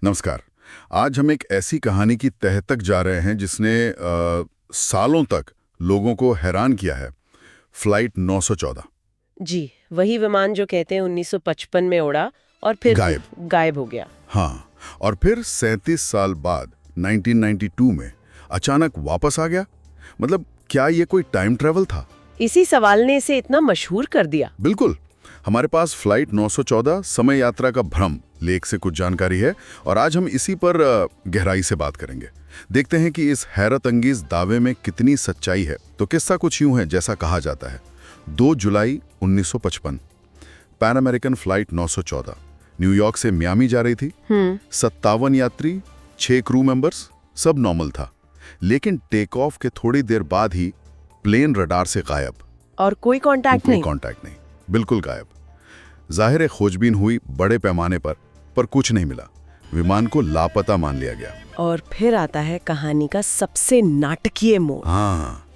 नमस्कार। आज हम एक ऐसी कहानी की तह तक जा रहे हैं जिसने सालों तक लोगों को हैरान किया है। फ्लाइट 914 जी, वही विमान जो कहते हैं 1955 में उड़ा और फिर गायब हो गया। हाँ, और फिर 37 साल बाद 1992 में अचानक वापस आ गया। मतलब क्या ये कोई टाइम ट्रेवल था? इसी सवाल ने इसे इतना मशहूर कर दिया। बिल्कुल। हमारे पास फ्लाइट 914 समय यात्रा का भ्रम लेख से कुछ जानकारी है और आज हम इसी पर गहराई से बात करेंगे। देखते हैं कि इस हैरत अंगेज दावे में कितनी सच्चाई है। तो किस्सा कुछ यूं है जैसा कहा जाता है। 2 जुलाई 1955 पैन अमेरिकन फ्लाइट 914 न्यूयॉर्क से मियामी जा रही थी। 57 यात्री, 6 क्रू मेंबर्स, सब नॉर्मल था। लेकिन टेक ऑफ के थोड़ी देर बाद ही प्लेन रडार से गायब। और कोई कांटेक्ट नहीं, बिल्कुल गायब। जाहिर है खोजबीन हुई बड़े पैमाने पर कुछ नहीं मिला। विमान को लापता मान लिया गया। और फिर आता है कहानी का सबसे नाटकीय मोड़। हाँ,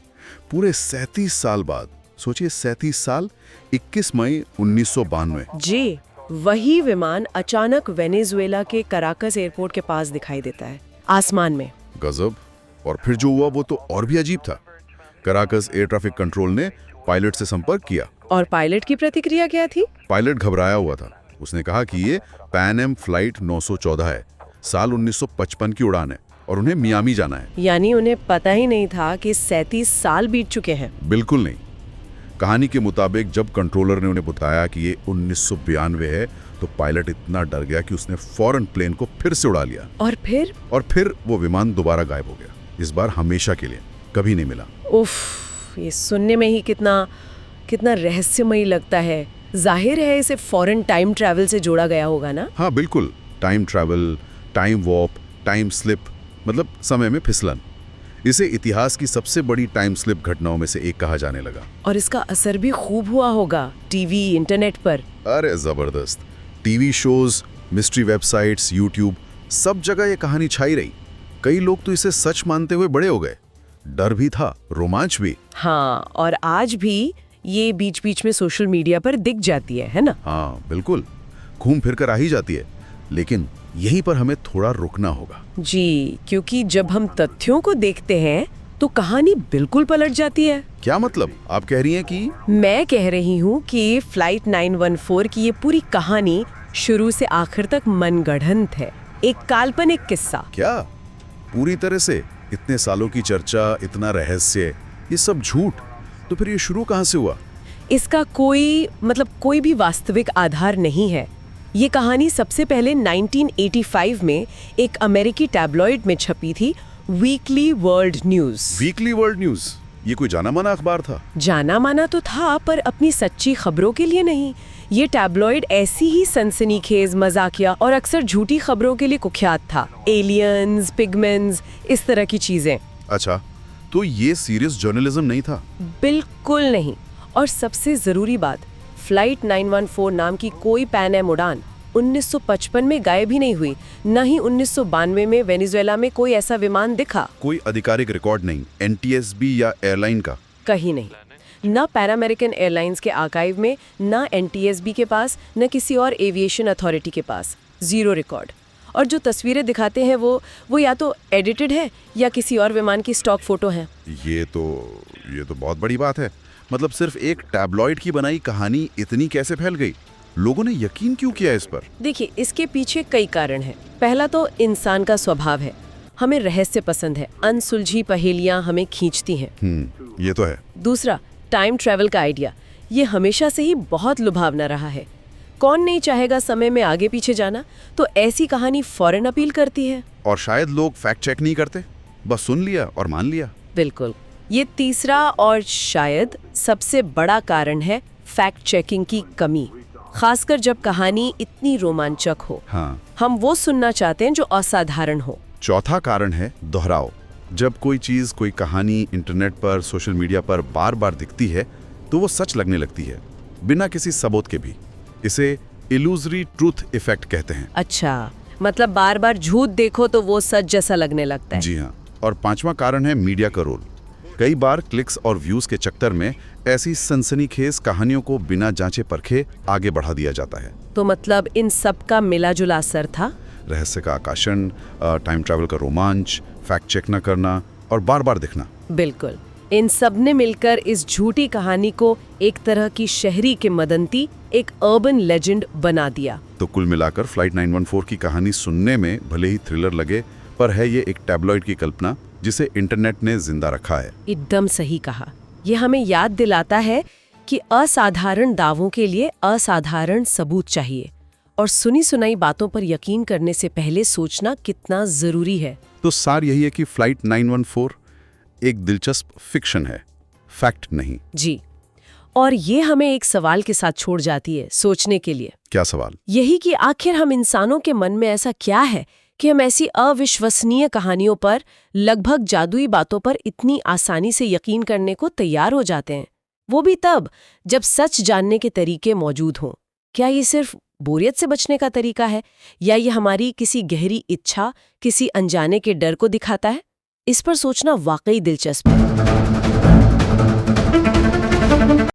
पूरे 37 साल बाद, सोचिए 37 साल, 21 मई 1992। जी, वही विमान अचानक वेनेजुएला के कराकस एयरपोर्ट के पास दिखाई देता है, आसमान में। गजब। और फिर जो हुआ वो तो और भी अजीब था। कराकस एयर ट्रैफिक कंट्रोल ने पायलट से संपर्क किया। और पायलट की प्रतिक्रिया क्या थी? पायलट घबराया हुआ था। उसने कहा कि ये पैन एम फ्लाइट 914 है, साल 1955 की उड़ान है और उन्हें मियामी जाना है। यानी उन्हें पता ही नहीं था कि 37 साल बीत चुके हैं। बिल्कुल नहीं। कहानी के मुताबिक जब कंट्रोलर ने उन्हें बताया कि ये 1992 है तो पायलट इतना डर गया कि उसने फौरन प्लेन को फिर से उड़ा लिया। और फिर वो विमान दोबारा गायब हो गया। इस बार हमेशा के लिए, कभी नहीं मिला। उफ, ये सुनने में ही कितना रहस्यमयी लगता है। जाहिर है इसे फॉरेन टाइम ट्रैवल से जोड़ा गया होगा ना? हाँ बिल्कुल। Time travel, time warp, time slip, मतलब समय में फिसलन। इसे इतिहास की सबसे बड़ी टाइम स्लिप घटनाओं में से एक कहा जाने लगा। और इसका असर भी खूब हुआ होगा टीवी, इंटरनेट पर। अरे जबरदस्त। TV shows, mystery websites, YouTube, सब जगह ये कहानी छाई रही। कई लोग तो इसे सच मानते हुए बड़े हो गए। डर भी था, रोमांच भी। हाँ, और आज भी ये बीच बीच में सोशल मीडिया पर दिख जाती है ना? हाँ बिल्कुल, घूम फिर कर आ ही जाती है। लेकिन यहीं पर हमें थोड़ा रुकना होगा। जी, क्योंकि जब हम तथ्यों को देखते हैं तो कहानी बिल्कुल पलट जाती है। क्या मतलब? आप कह रही हैं कि? मैं कह रही हूँ कि फ्लाइट 914 की ये पूरी कहानी शुरू से आखिर तक मनगढ़ंत है, एक काल्पनिक किस्सा। क्या पूरी तरह से? इतने सालों की चर्चा, इतना रहस्य, ये सब झूठ? तो फिर ये शुरू कहाँ से हुआ? इसका कोई भी वास्तविक आधार नहीं है। ये कहानी सबसे पहले 1985 में एक अमेरिकी टैब्लॉइड में छपी थी, weekly world news. Weekly world news? ये कोई जाना माना अखबार था? जाना माना तो था, पर अपनी सच्ची खबरों के लिए नहीं। ये टैब्लॉइड ऐसी ही सनसनीखेज, मजाकिया और अक्सर झूठी खबरों के लिए कुख्यात था। एलियंस, पिगमेंट्स, इस तरह की चीजें। अच्छा, तो ये सीरियस जर्नलिज्म नहीं था? बिल्कुल नहीं। और सबसे जरूरी बात, फ्लाइट 914 नाम की कोई पैन एम उड़ान 1955 में गायब ही नहीं हुई। न ही 1992 में वेनेजुएला में कोई ऐसा विमान दिखा। कोई आधिकारिक रिकॉर्ड नहीं, एनटीएसबी या एयरलाइन का? कहीं नहीं। न पैन अमेरिकन एयरलाइंस के आर्काइव में, न एनटीएसबी के पास, न किसी और एविएशन अथॉरिटी के पास। Zero record. और जो तस्वीरें दिखाते हैं वो या तो एडिटेड है या किसी और विमान की स्टॉक फोटो है। ये तो बहुत बड़ी बात है। मतलब सिर्फ एक टैब्लॉइड की बनाई कहानी इतनी कैसे फैल गई? लोगों ने यकीन क्यों किया इस पर? देखिए, इसके पीछे कई कारण हैं। पहला तो इंसान का स्वभाव है। हमें रहस्य पसंद है, अनसुलझी पहेलियां हमें खींचती हैं। ये तो है। दूसरा, टाइम ट्रैवल का आइडिया। ये हमेशा से ही बहुत लुभावना रहा है। कौन नहीं चाहेगा समय में आगे पीछे जाना? तो ऐसी कहानी फौरन अपील करती है। और शायद लोग फैक्ट चेक नहीं करते, बस सुन लिया और मान लिया। बिल्कुल। ये तीसरा और शायद सबसे बड़ा कारण है फैक्ट चेकिंग की कमी, खासकर जब कहानी इतनी रोमांचक हो। हाँ। हम वो सुनना चाहते हैं जो असाधारण हो। चौथा कारण है दोहराव। जब कोई चीज, कोई कहानी इंटरनेट पर, सोशल मीडिया पर बार बार दिखती है तो वो सच लगने लगती है, बिना किसी सबूत के भी। इसे इल्यूजरी ट्रूथ इफेक्ट कहते हैं। अच्छा, मतलब बार बार झूठ देखो तो वो सच जैसा लगने लगता है। जी हाँ। और पांचवा कारण है मीडिया का रोल। कई बार क्लिक्स और व्यूज के चक्कर में ऐसी सनसनीखेज कहानियों को बिना जांचे परखे आगे बढ़ा दिया जाता है। तो मतलब इन सब का मिला जुला असर था? रहस्य का आकर्षण, टाइम ट्रैवल का रोमांच, फैक्ट चेक न करना और बार बार देखना। बिल्कुल, इन सब ने मिलकर इस झूठी कहानी को एक तरह की शहरी किंवदंती, एक अर्बन लेजेंड बना दिया। तो कुल मिलाकर फ्लाइट 914 की कहानी सुनने में भले ही थ्रिलर लगे, पर है ये एक टैब्लॉइड की कल्पना जिसे इंटरनेट ने जिंदा रखा है। एकदम सही कहा। ये हमें याद दिलाता है कि असाधारण दावों के लिए असाधारण सबूत चाहिए और सुनी सुनाई बातों पर यकीन करने से पहले सोचना कितना जरूरी है। तो सार यही है कि फ्लाइट 914 एक दिलचस्प फिक्शन है, फैक्ट नहीं। जी, और ये हमें एक सवाल के साथ छोड़ जाती है सोचने के लिए। क्या सवाल? यही कि आखिर हम इंसानों के मन में ऐसा क्या है कि हम ऐसी अविश्वसनीय कहानियों पर, लगभग जादुई बातों पर इतनी आसानी से यकीन करने को तैयार हो जाते हैं, वो भी तब जब सच जानने के तरीके मौजूद हों। क्या ये सिर्फ बोरियत से बचने का तरीका है, या ये हमारी किसी गहरी इच्छा, किसी अनजाने के डर को दिखाता है? इस पर सोचना वाकई दिलचस्प है।